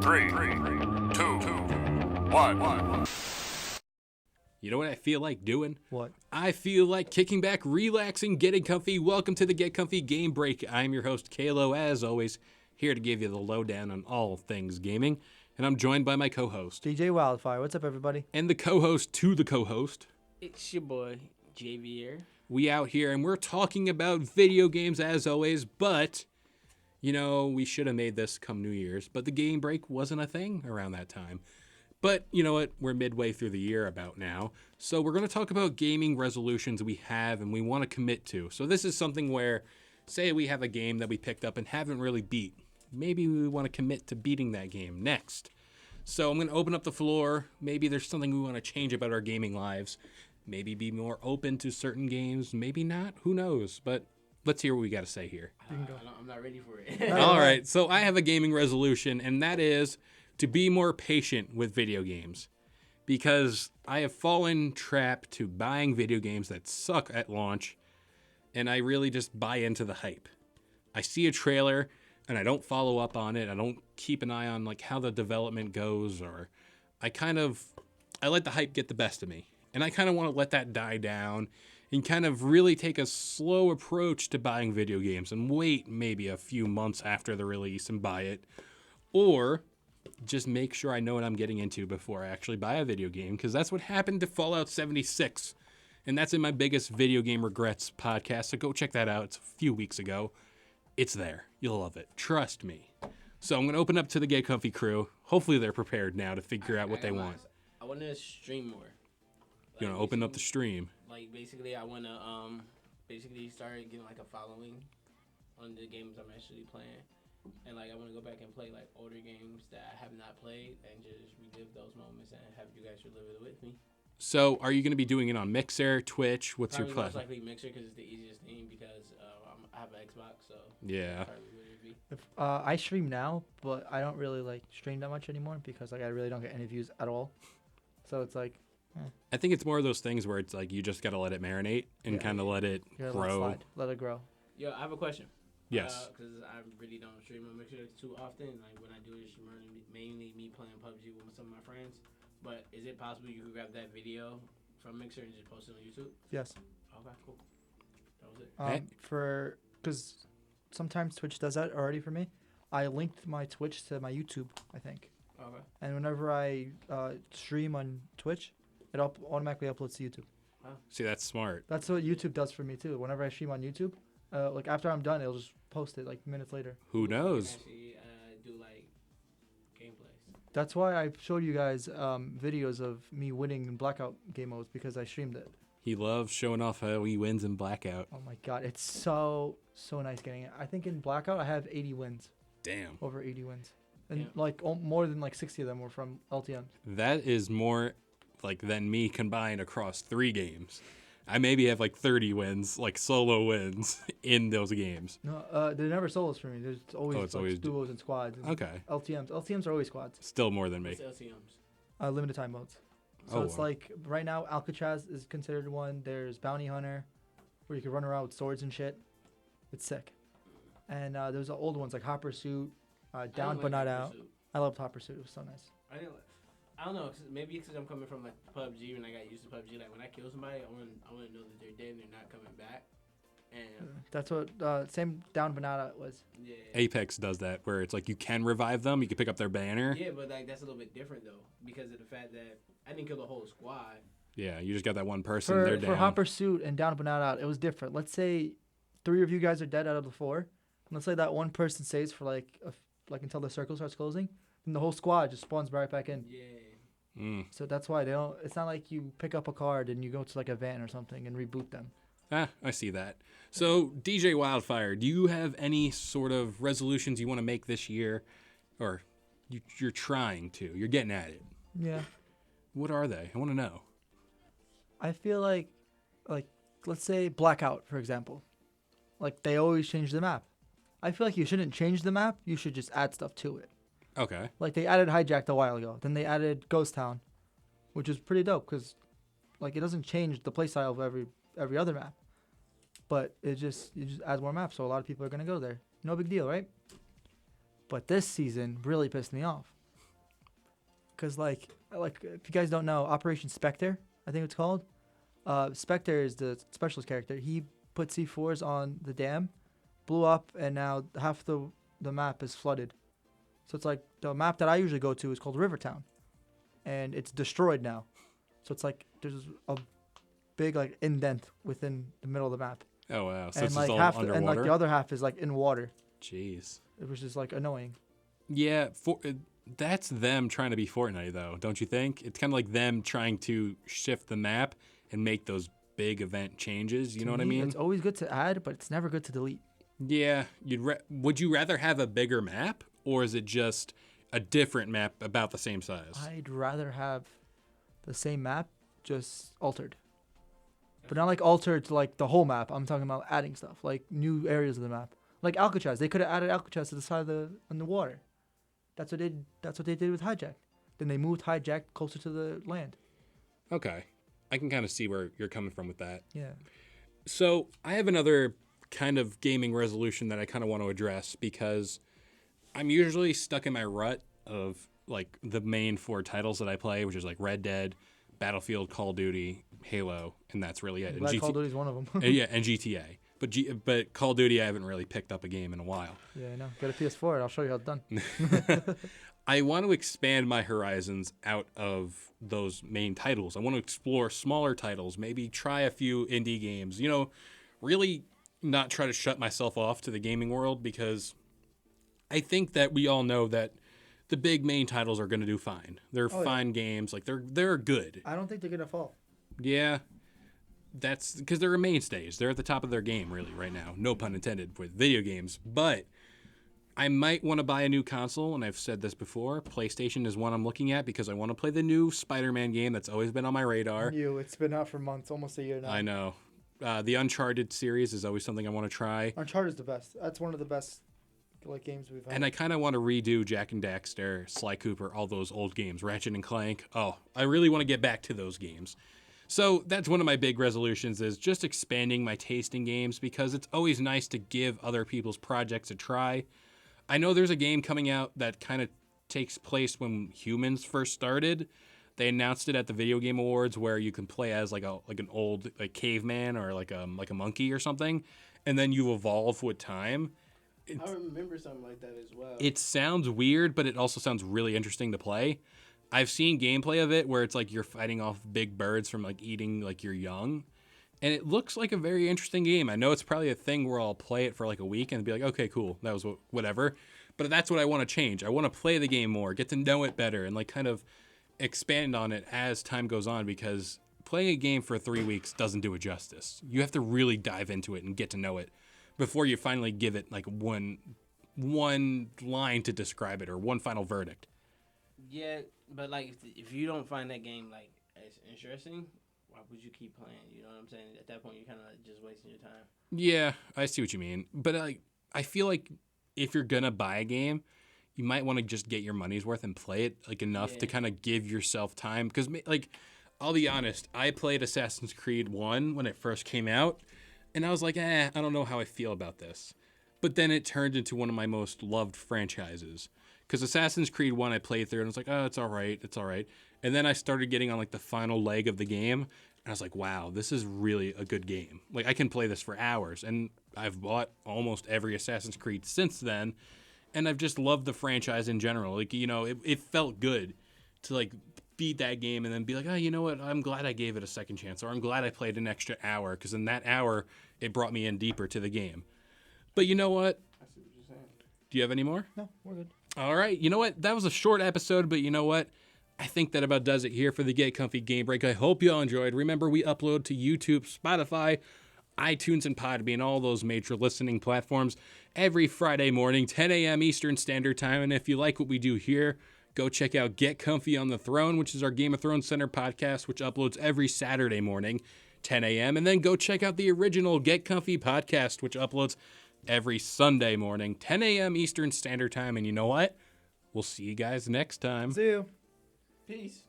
Three, two, one. You know what I feel like doing? What? I feel like kicking back, relaxing, getting comfy. Welcome to the Get Comfy Game Break. I'm your host, Kalo, as always, here to give you the lowdown on all things gaming. And I'm joined by my co-host. DJ Wildfire. What's up, everybody? And the co-host to the co-host. It's your boy, JV. We out here, and we're talking about video games as always, but, you know, we should have made this come New Year's, but the game break wasn't a thing around that time. But, you know what, we're midway through the year about now, so we're going to talk about gaming resolutions we have and we want to commit to. So this is something where, say we have a game that we picked up and haven't really beat. Maybe we want to commit to beating that game next. So I'm going to open up the floor. Maybe there's something we want to change about our gaming lives. Maybe be more open to certain games. Maybe not. Who knows? But let's hear what we got to say here. I'm not ready for it. All right. So I have a gaming resolution, and that is to be more patient with video games. Because I have fallen trap to buying video games that suck at launch, and I really just buy into the hype. I see a trailer, and I don't follow up on it. I don't keep an eye on like how the development goes, or I let the hype get the best of me. And I kind of want to let that die down and kind of really take a slow approach to buying video games and wait maybe a few months after the release and buy it. Or just make sure I know what I'm getting into before I actually buy a video game, because that's what happened to Fallout 76. And that's in my biggest video game regrets podcast, so go check that out. It's a few weeks ago. It's there. You'll love it. Trust me. So I'm going to open up to the Get Comfy crew. Hopefully they're prepared now to figure out what they want. I want to stream more. You want to open up the stream? Like, basically, I want to basically start getting, like, a following on the games I'm actually playing. And, like, I want to go back and play, like, older games that I have not played and just relive those moments and have you guys relive it with me. So, are you going to be doing it on Mixer, Twitch? What's Probably your most platform? likely Mixer because it's the easiest thing because I have an Xbox, so Yeah. probably what it'd be. I stream now, but I don't really like stream that much anymore because like I really don't get any views at all. So it's like, I think it's more of those things where it's like you just got to let it marinate and Yeah. kind of let it you gotta grow. let it grow. Yo, I have a question. Yes. Because I really don't stream on Mixer too often. Like, when I do it, it's mainly me playing PUBG with some of my friends. But is it possible you could grab that video from Mixer and just post it on YouTube? Yes. Okay, cool. That was it. Because sometimes Twitch does that already for me. I linked my Twitch to my YouTube, I think. Okay. And whenever I stream on Twitch, it automatically uploads to YouTube. See, that's smart. That's what YouTube does for me too. Whenever I stream on YouTube, like after I'm done, it'll just post it like minutes later. Who knows? Actually, do like gameplays. That's why I showed you guys videos of me winning in Blackout game modes because I streamed it. He loves showing off how he wins in Blackout. Oh my god, it's so nice getting it. I think in Blackout I have 80 wins, Damn. over 80 wins, and Yeah. like more than like 60 of them were from LTMs. That is more like than me combined across 3 games. I maybe have like 30 wins, like solo wins in those games. No, they're never solos for me. There's always, it's always duos and squads. And Okay. LTMs are always squads. Still more than me. What's LCMs? Limited time modes. So Oh, it's wow. like right now Alcatraz is considered one. There's Bounty Hunter, where you can run around with swords and shit. It's sick. And there's the old ones like Hot Pursuit, Down But Not Out. I loved Hot Pursuit. It was so nice. I don't know. Maybe because I'm coming from like PUBG and I got used to PUBG. Like when I kill somebody, I want to know that they're dead and they're not coming back. And That's what same Down But Not Out was. yeah. Apex does that, where it's like you can revive them, you can pick up their banner. Yeah, but like that's a little bit different though because of the fact that I didn't kill the whole squad. Yeah, you just got that one person, they're For down. Hot Pursuit and Down But Not Out, it was different. Let's say 3 of you guys are dead out of the 4. And let's say that one person stays for like until the circle starts closing, and the whole squad just spawns right back in. Yeah. So that's why they don't. It's not like you pick up a card and you go to like a van or something and reboot them. I see that. So, DJ Wildfire, do you have any sort of resolutions you want to make this year? Or you're trying to? You're getting at it. Yeah, What are they? I want to know. I feel like let's say Blackout for example, like they always change the map. I feel like you shouldn't change the map. You should just add stuff to it. Okay. Like they added Hijacked a while ago. Then they added Ghost Town, which is pretty dope because like it doesn't change the playstyle of every other map, but it just adds more maps. So a lot of people are gonna go there. No big deal, right? But this season really pissed me off Because like if you guys don't know, Operation Spectre, I think it's called. Spectre is the specialist character. He put C4s on the dam, blew up, and now half the map is flooded. So it's like the map that I usually go to is called Rivertown, and it's destroyed now. So it's like there's a big like indent within the middle of the map. Oh wow! So And it's like just all half, underwater. and like the other half is like in water. Jeez. Which is like annoying. Yeah, that's them trying to be Fortnite, though, don't you think? It's kind of like them trying to shift the map and make those big event changes. You know what I mean? It's always good to add, but it's never good to delete. Yeah. Would you rather have a bigger map, or is it just a different map about the same size? I'd rather have the same map, just altered. But not like altered to like the whole map. I'm talking about adding stuff, like new areas of the map. Like Alcatraz, they could have added Alcatraz to the side of the water. That's what they did with Hijack. Then they moved Hijack closer to the land. Okay. I can kind of see where you're coming from with that. Yeah. So I have another kind of gaming resolution that I kind of want to address because I'm usually stuck in my rut of like the main 4 titles that I play, which is like Red Dead, Battlefield, Call of Duty, Halo, and that's really it. Glad Call of Duty's one of them. Yeah, and GTA. But Call of Duty, I haven't really picked up a game in a while. Yeah, I know. Get a PS4 and I'll show you how it's done. I want to expand my horizons out of those main titles. I want to explore smaller titles, maybe try a few indie games, really not try to shut myself off to the gaming world because I think that we all know that the big main titles are going to do fine. They're fine games. Like they're good. I don't think they're going to fall. Yeah. That's because they're mainstays. They're at the top of their game, really, right now. No pun intended with video games. But I might want to buy a new console, and I've said this before. PlayStation is one I'm looking at because I want to play the new Spider-Man game that's always been on my radar. It's been out for months, almost a year now. I know. The Uncharted series is always something I want to try. Uncharted is the best. That's one of the best games we've had. And I kind of want to redo Jak and Daxter, Sly Cooper, all those old games, Ratchet and Clank. Oh, I really want to get back to those games. So that's one of my big resolutions is just expanding my taste in games because it's always nice to give other people's projects a try. I know there's a game coming out that kind of takes place when humans first started. They announced it at the Video Game Awards where you can play as like an old caveman or like a monkey or something, and then you evolve with time. I remember something like that as well. It sounds weird, but it also sounds really interesting to play. I've seen gameplay of it where it's like you're fighting off big birds from like eating like your young. And it looks like a very interesting game. I know it's probably a thing where I'll play it for like a week and be like, okay, cool. That was whatever. But that's what I want to change. I want to play the game more, get to know it better, and like kind of expand on it as time goes on because playing a game for 3 weeks doesn't do it justice. You have to really dive into it and get to know it before you finally give it like one line to describe it or one final verdict. Yeah, but like if you don't find that game like as interesting, why would you keep playing? You know what I'm saying? At that point, you're kind of just wasting your time. Yeah, I see what you mean. But I feel like if you're gonna buy a game, you might want to just get your money's worth and play it like enough to kind of give yourself time. Because like, I'll be honest, I played Assassin's Creed 1 when it first came out, and I was like, I don't know how I feel about this. But then it turned into one of my most loved franchises. Because Assassin's Creed 1 I played through and I was like, oh, it's all right. And then I started getting on like the final leg of the game and I was like, wow, this is really a good game. Like I can play this for hours. And I've bought almost every Assassin's Creed since then. And I've just loved the franchise in general. Like, it felt good to like beat that game and then be like, oh, you know what? I'm glad I gave it a second chance or I'm glad I played an extra hour because in that hour it brought me in deeper to the game. But you know what? I see what you're saying. Do you have any more? No, we're good. All right. You know what? That was a short episode, but you know what? I think that about does it here for the Get Comfy Game Break. I hope you all enjoyed. Remember, we upload to YouTube, Spotify, iTunes, and Podbean, all those major listening platforms every Friday morning, 10 a.m. Eastern Standard Time. And if you like what we do here, go check out Get Comfy on the Throne, which is our Game of Thrones Center podcast, which uploads every Saturday morning, 10 a.m. And then go check out the original Get Comfy podcast, which uploads every Sunday morning, 10 a.m. Eastern Standard Time. And you know what? We'll see you guys next time. See you. Peace.